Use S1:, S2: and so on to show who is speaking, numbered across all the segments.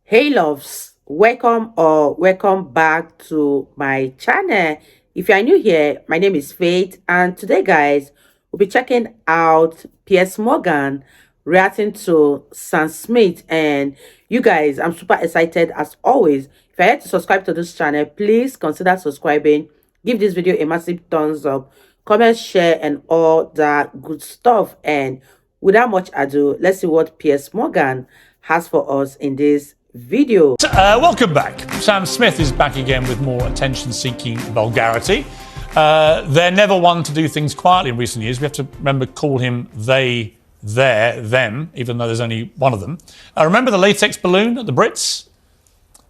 S1: Hey loves, welcome back to my channel. If you are new here, my name is Faith, and today guys, we'll be checking out Piers Morgan reacting to Sam Smith. And you guys, I'm super excited as always. If you're yet to subscribe to this channel, please consider subscribing. Give this video a massive thumbs up, comment, share, and all that good stuff. And without much ado, let's see what Piers Morgan has for us in this video.
S2: Welcome back. Sam Smith is back again with more attention-seeking vulgarity. They're never one to do things quietly in recent years. We have to remember call him they, their, them, even though there's only one of them. Remember the latex balloon at the Brits?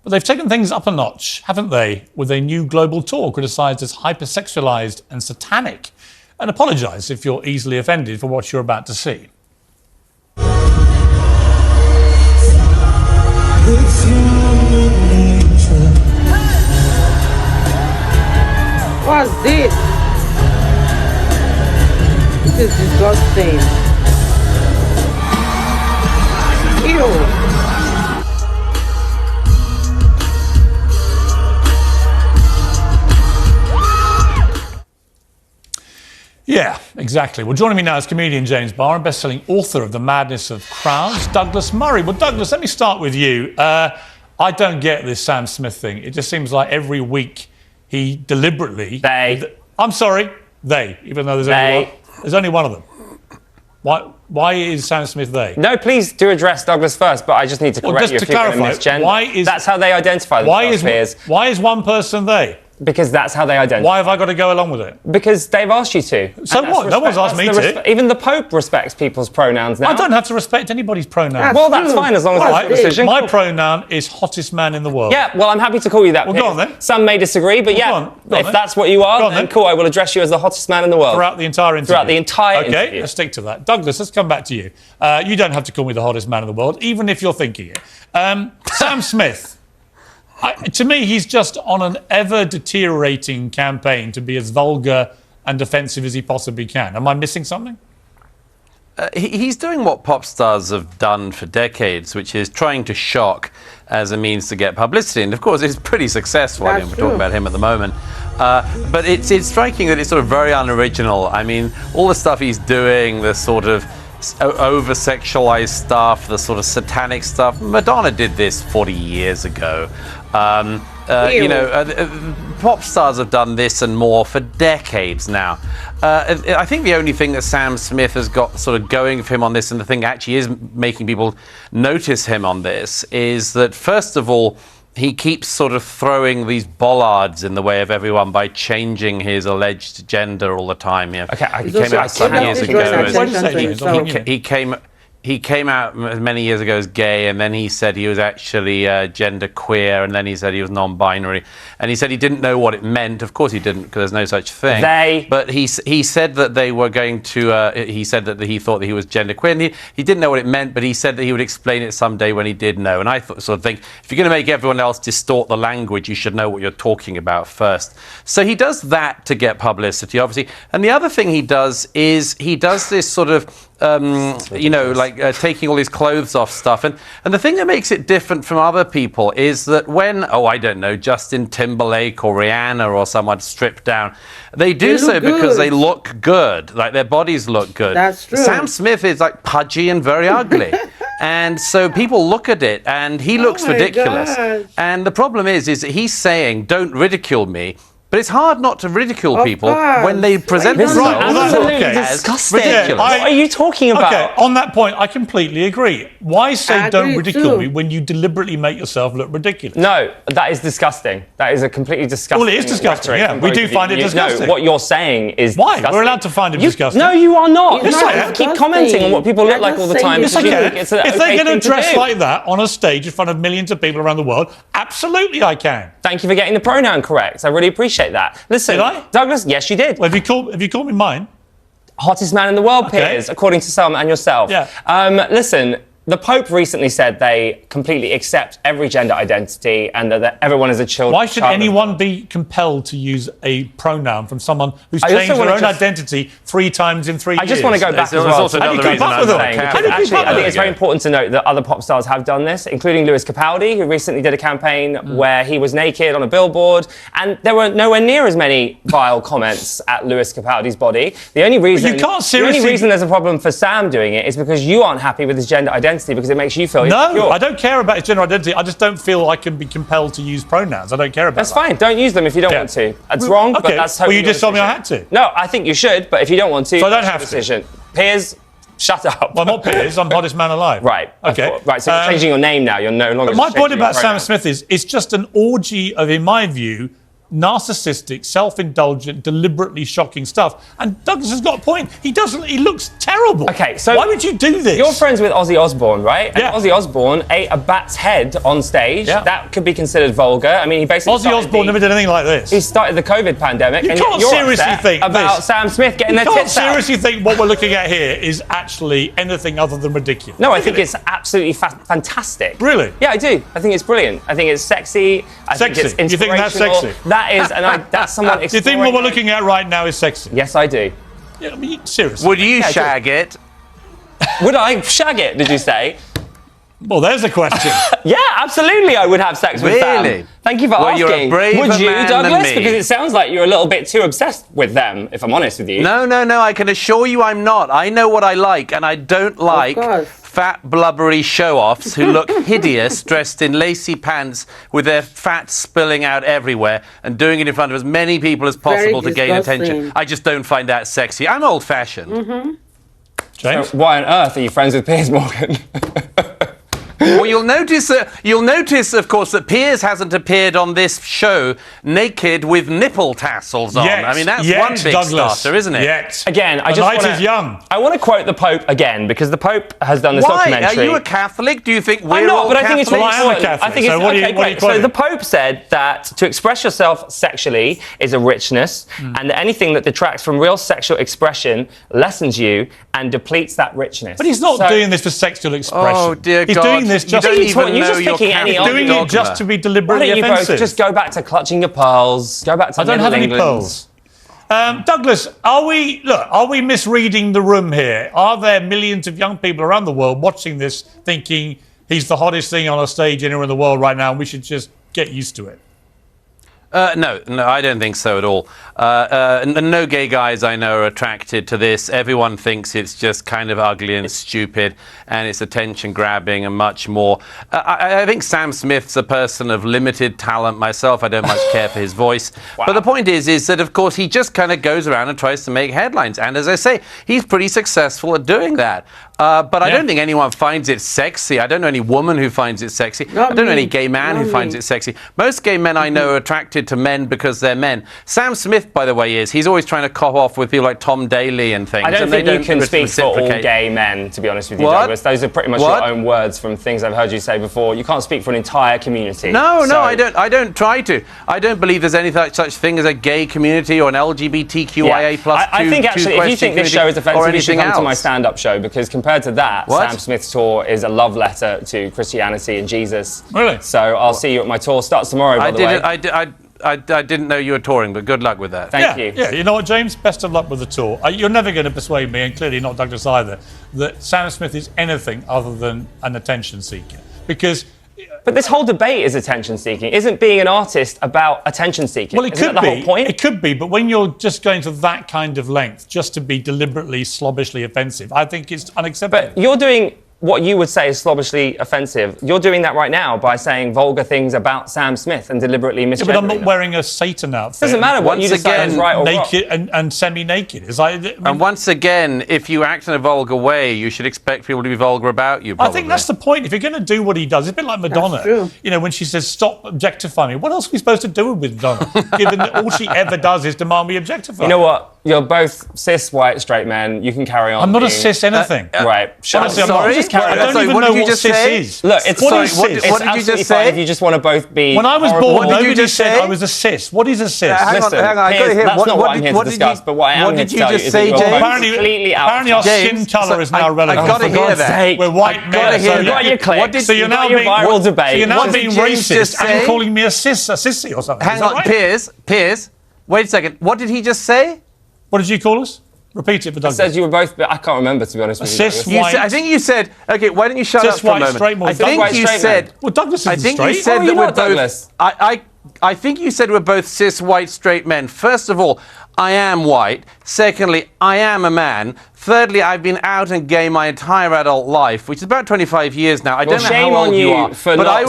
S2: But they've taken things up a notch, haven't they, with a new global tour criticised as hypersexualised and satanic. And apologise if you're easily offended for what you're about to see.
S1: What's this? This is disgusting. Ew.
S2: Yeah, exactly. Well, joining me now is comedian James Barr and best-selling author of The Madness of Crowds, Douglas Murray. Well, Douglas, let me start with you. I don't get this Sam Smith thing. It just seems like every week he deliberately... I'm sorry, they, even though there's only one of them. Why is Sam Smith they?
S3: No, please do address Douglas first, but I just need to correct you if you're going to misgender. That's how they identify themselves,
S2: why is one person they?
S3: Because that's how they identify.
S2: Why have I got to go along with it?
S3: Because they've asked you to.
S2: So what? No one's asked me to.
S3: Even the Pope respects people's pronouns now.
S2: I don't have to respect anybody's pronouns.
S3: Well, that's fine as long as that's the decision.
S2: My pronoun is hottest man in the world.
S3: Yeah, well, I'm happy to call you that.
S2: Well, go on then.
S3: Some may disagree, but if that's what you are, then cool, I will address you as the hottest man in the world.
S2: Throughout the entire interview?
S3: Throughout the entire interview.
S2: Okay, let's stick to that. Douglas, let's come back to you. You don't have to call me the hottest man in the world, even if you're thinking it. Sam Smith. To me, he's just on an ever-deteriorating campaign to be as vulgar and offensive as he possibly can. Am I missing something?
S4: He's doing what pop stars have done for decades, which is trying to shock as a means to get publicity. And, of course, it's pretty successful. I mean, we're talking about him at the moment. But it's striking that it's sort of very unoriginal. I mean, all the stuff he's doing, the sort of over-sexualized stuff, the sort of satanic stuff. Madonna did this 40 years ago. Pop stars have done this and more for decades now. I think the only thing that Sam Smith has got sort of going for him on this, and the thing that actually is making people notice him on this, is that, first of all, he keeps sort of throwing these bollards in the way of everyone by changing his alleged gender all the time. Yeah.
S3: Okay,
S4: he came out some years ago. He came out many years ago as gay, and then he said he was actually gender queer, and then he said he was non-binary, and he said he didn't know what it meant. Of course he didn't, because there's no such thing. But he said that they were going to. He said that he thought that he was gender queer, and he didn't know what it meant, but he said that he would explain it someday when he did know. And I sort of think, if you're going to make everyone else distort the language, you should know what you're talking about first. So he does that to get publicity, obviously. And the other thing he does is he does this sort of taking all his clothes off stuff. And the thing that makes it different from other people is that when, I don't know, Justin Timberlake or Rihanna or someone stripped down, they do so because they look good, like their bodies look good.
S1: That's true.
S4: Sam Smith is like pudgy and very ugly. And so people look at it and he looks ridiculous.
S1: Gosh.
S4: And the problem is that he's saying, don't ridicule me. But it's hard not to ridicule people when they present themselves as ridiculous.
S3: What are you talking about?
S2: Okay, on that point, I completely agree. Why say don't ridicule me when you deliberately make yourself look ridiculous?
S3: No, that is disgusting. That is a completely disgusting.
S2: Well, it is disgusting, yeah. We do find it disgusting.
S3: No, what you're saying is
S2: why?
S3: Disgusting.
S2: We're allowed to find it disgusting.
S3: No, you are not.
S2: Yes, I am.
S3: Keep commenting on what people look like all the time.
S2: Yes, I can. If they're going to dress like that on a stage in front of millions of people around the world, absolutely I can.
S3: Thank you for getting the pronoun correct. I really appreciate that. Listen,
S2: did I?
S3: Douglas, yes, you did.
S2: Well, have you called me mine?
S3: Hottest man in the world, Piers, according to some and yourself.
S2: Yeah.
S3: Listen, The Pope recently said they completely accept every gender identity and that everyone is a child.
S2: Why should anyone be compelled to use a pronoun from someone who's changed their own identity 3 times in 3 years?
S3: I just want to go back as well.
S2: Also another reason I'm saying.
S3: Actually, I think it's very important to note that other pop stars have done this, including Lewis Capaldi, who recently did a campaign where he was naked on a billboard, and there were nowhere near as many vile comments at Lewis Capaldi's body. The only reason there's a problem for Sam doing it is because you aren't happy with his gender identity because it makes you feel insecure.
S2: No, I don't care about his gender identity. I just don't feel I can be compelled to use pronouns. I don't care about that.
S3: That's fine. Don't use them if you don't want to. That's wrong, but that's totally
S2: Well, you just told me I had to.
S3: No, I think you should, but if you don't want to,
S2: so I don't have to.
S3: Piers, shut up.
S2: Well, I'm not Piers. I'm hottest man alive.
S3: Right.
S2: Okay.
S3: Right. So you're changing your name now. You're no longer.
S2: But my point about Sam Smith is it's just an orgy of, in my view, narcissistic, self-indulgent, deliberately shocking stuff. And Douglas has got a point. He looks terrible.
S3: Okay, so
S2: why would you do this?
S3: You're friends with Ozzy Osbourne, right?
S2: Yeah.
S3: And Ozzy Osbourne ate a bat's head on stage. Yeah. That could be considered vulgar. I mean, he basically
S2: Ozzy Osbourne never did anything like this.
S3: He started the COVID pandemic.
S2: You can't seriously think
S3: about Sam Smith getting their tits out.
S2: You can't seriously think what we're looking at here is actually anything other than ridiculous.
S3: No, I think it's absolutely fantastic.
S2: Really?
S3: Yeah, I do. I think it's brilliant. I think it's sexy. I think it's inspirational.
S2: You think that's sexy?
S3: That is, and that's someone.
S2: Do you think what we're looking at right now is sexy?
S3: Yes, I do.
S2: Yeah, I mean, seriously.
S4: Would you shag it?
S3: Would I shag it, did you say?
S2: Well, there's a question.
S3: Yeah, absolutely, I would have sex with Sam.
S4: Really?
S3: Thank you for asking.
S4: You're a braver
S3: would you,
S4: man
S3: Douglas?
S4: than me.
S3: Because it sounds like you're a little bit too obsessed with them, if I'm honest with you.
S4: No, I can assure you I'm not. I know what I like, and I don't like fat, blubbery show-offs who look hideous, dressed in lacy pants with their fat spilling out everywhere and doing it in front of as many people as possible to gain attention. I just don't find that sexy. I'm old-fashioned.
S2: Mm-hmm. James?
S3: So why on earth are you friends with Piers Morgan?
S4: Well, you'll notice, of course, that Piers hasn't appeared on this show naked with nipple tassels on. I mean, that's one big starter, isn't it?
S2: Yet.
S3: Again, I
S2: just want to... is young.
S3: I want to quote the Pope again, because the Pope has done this documentary.
S4: Are you a Catholic? Do you think we're
S3: I'm not,
S4: all
S3: but I think it's really important.
S2: I am a Catholic.
S3: I think it's,
S2: so what are you
S3: So the Pope said that to express yourself sexually is a richness, and that anything that detracts from real sexual expression lessens you and depletes that richness.
S2: But he's not doing this for sexual expression.
S4: Oh, dear God.
S2: He's doing this just...
S3: You're just picking any
S2: He's doing it just to be deliberately offensive.
S3: Why don't you both just go back to clutching your pearls, go back to Middle England.
S2: I don't have any pearls. Douglas, are we misreading the room here? Are there millions of young people around the world watching this thinking he's the hottest thing on a stage anywhere in the world right now and we should just get used to it?
S4: No, I don't think so at all. No gay guys I know are attracted to this. Everyone thinks it's just kind of ugly and stupid, and it's attention grabbing and much more. I think Sam Smith's a person of limited talent myself. I don't much care for his voice. Wow. But the point is that, of course, he just kind of goes around and tries to make headlines. And as I say, he's pretty successful at doing that. But I don't think anyone finds it sexy. I don't know any woman who finds it sexy. I don't know any gay man who finds it sexy. Most gay men I know are attracted to men because they're men. Sam Smith, by the way, he's always trying to cop off with people like Tom Daly and things.
S3: I don't think you can speak for all gay men, to be honest with you, Douglas. Those are pretty much your own words from things I've heard you say before. You can't speak for an entire community.
S4: No, I don't try to. I don't believe there's any such thing as a gay community or an LGBTQIA plus
S3: I think actually, if you think this show is offensive, you should come to my stand-up show, because compared to that, Sam Smith's tour is a love letter to Christianity and Jesus.
S2: Really?
S3: So I'll see you at my tour. Starts tomorrow, by the way.
S4: I didn't know you were touring, but good luck with that.
S3: Thank you.
S2: Yeah, you know what, James? Best of luck with the tour. You're never going to persuade me, and clearly not Douglas either, that Sam Smith is anything other than an attention seeker. Because...
S3: But this whole debate is attention seeking. Isn't being an artist about attention seeking?
S2: Well, it could be.
S3: The whole point?
S2: It could be, but when you're just going to that kind of length just to be deliberately, slobbishly offensive, I think it's unacceptable.
S3: But you're doing what you would say is slobbishly offensive. You're doing that right now by saying vulgar things about Sam Smith and deliberately misgendering.
S2: Yeah, but I'm not wearing a Satan outfit.
S3: It doesn't matter what you decide is right or
S2: naked
S3: wrong.
S2: and semi-naked.
S4: And once again, if you act in a vulgar way, you should expect people to be vulgar about you, probably.
S2: I think that's the point. If you're going to do what he does, it's a bit like Madonna. You know, when she says, stop objectifying me. What else are we supposed to do with Madonna, given that all she ever does is demand we objectify?
S3: You know what? You're both cis, white, straight men. You can carry on.
S2: I'm not a cis anything.
S3: Right.
S2: Honestly, I'm not.
S3: Just
S2: I don't even know what cis is.
S3: Look, it's
S2: what is cis?
S3: What did you just say? If you just want to both be.
S2: When I was born, nobody said I was a cis. What is a cis?
S3: Hang on. I got to hear. That's not what I'm here to discuss. But what I am here to tell you is that completely out.
S2: Apparently, our skin colour is now relevant.
S4: I got to hear that.
S2: We're white men.
S3: You got your clicks.
S2: So you're now
S3: being viral debate.
S2: So you're now being racist and calling me a sissy or something.
S4: Hang on, Piers. Wait a second. What did he just say?
S2: What did you call us? Repeat it for Douglas.
S3: I said you were both. I can't remember, to be honest with you.
S2: Cis white.
S4: I think you said. Okay, why don't you shut up for a moment?
S2: Straight,
S4: I think you said.
S2: Well, Douglas isn't straight.
S4: I think you said that we're both. I think you said we're both cis white straight men. First of all, I am white. Secondly, I am a man. Thirdly, I've been out and gay my entire adult life, which is about 25 years now. I don't know how old you are,
S3: but I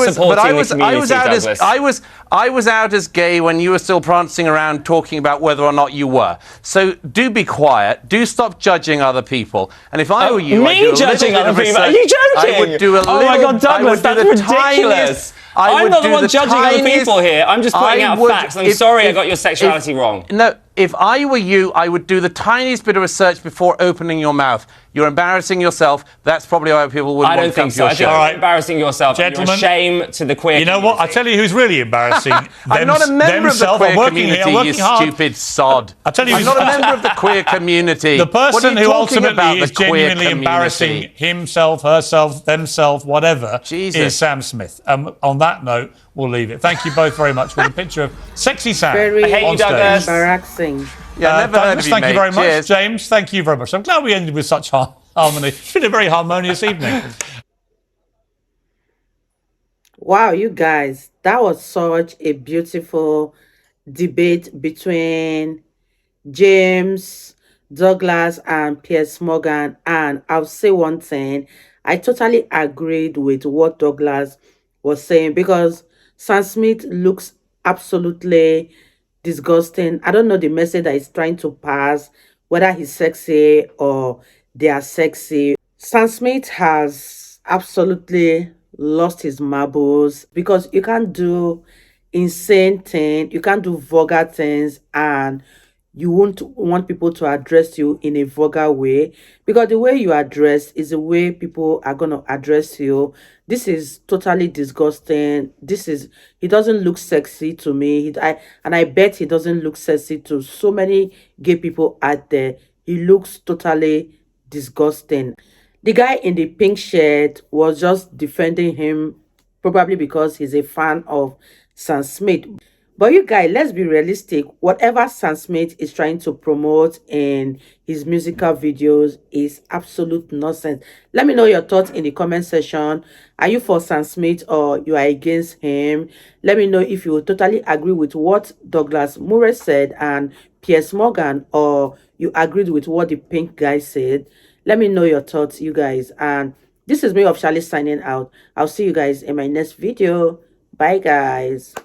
S4: was out as gay when you were still prancing around talking about whether or not you were. So do be quiet. Do stop judging other people. And if I were you, I'd do a
S3: judging
S4: little
S3: other
S4: bit of
S3: people? Are you joking?
S4: I would do a little.
S3: Oh my God, Douglas, that's ridiculous. I'm not the one judging other people here. I'm just pointing out facts. I'm sorry I got your sexuality wrong.
S4: No, if I were you, I would do the tiniest bit of research before opening your mouth. You're embarrassing yourself. That's probably why people wouldn't want to come to your show.
S3: I don't think so. I think you're embarrassing yourself.
S2: Gentlemen,
S3: you're a shame to the queer community.
S2: You know what? I tell you who's really embarrassing.
S4: I'm not a member of the queer community, you stupid sod.
S2: I tell you,
S4: I'm not a member of the queer community.
S2: The person who ultimately is genuinely embarrassing himself, herself, themselves, whatever, is Sam Smith. On that note, we'll leave it. Thank you both very much for the picture of sexy Sam.
S1: Very
S2: embarrassing.
S4: Yeah,
S2: Douglas, thank you very much.
S4: Cheers.
S2: James, thank you very much. I'm glad we ended with such harmony. It's been a very harmonious evening.
S1: Wow, you guys, that was such a beautiful debate between James, Douglas, and Piers Morgan. And I'll say one thing, I totally agreed with what Douglas was saying, because Sam Smith looks absolutely disgusting. I don't know the message that he's trying to pass, whether he's sexy or they are sexy. Sam Smith has absolutely lost his marbles, because you can't do insane things, you can't do vulgar things, and you won't want people to address you in a vulgar way, because the way you address is the way people are going to address you. This is totally disgusting. He doesn't look sexy to me. And I bet he doesn't look sexy to so many gay people out there. He looks totally disgusting. The guy in the pink shirt was just defending him, probably because he's a fan of Sam Smith. But you guys, let's be realistic. Whatever Sam Smith is trying to promote in his musical videos is absolute nonsense. Let me know your thoughts in the comment section. Are you for Sam Smith or you are against him? Let me know if you totally agree with what Douglas Murray said and Piers Morgan, or you agreed with what the pink guy said. Let me know your thoughts, you guys. And this is me officially signing out. I'll see you guys in my next video. Bye, guys.